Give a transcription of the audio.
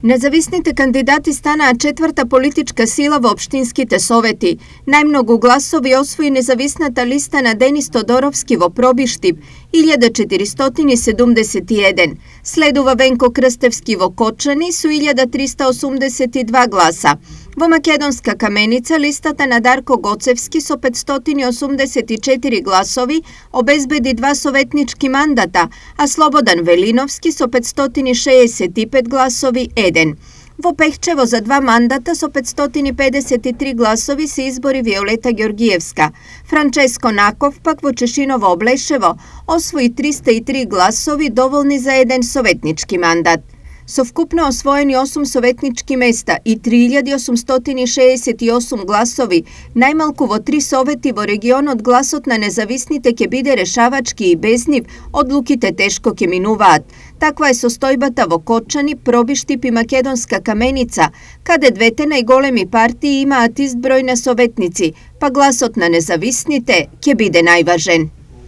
Независните кандидати стана четврта политичка сила во општинските совети. Најмногу гласови освои независната листа на Денис Тодоровски во Пробиштип, 1471. Следува Венко Крстевски во Кочани со 1382 гласа. Во Македонска Каменица листата на Дарко Гоцевски со 584 гласови обезбеди 2 советнички мандата, а Слободан Велиновски со 565 гласови 1. Во Пехчево за 2 мандата со 553 гласови се избори Виолета Ѓоргиевска. Франческо Наков пак во Чешиново Облешево освои 303 гласови доволни за 1 советнички мандат. Со вкупно освоени 8 советнички места и 3868 гласови, најмалку во 3 совети во регионот гласот на независните ќе биде решавачки и без нив одлуките тешко ќе минуваат. Таква е состојбата во Кочани, Пробиштип и Македонска Каменица, каде двете најголеми партии имаат ист број на советници, па гласот на независните ќе биде најважен.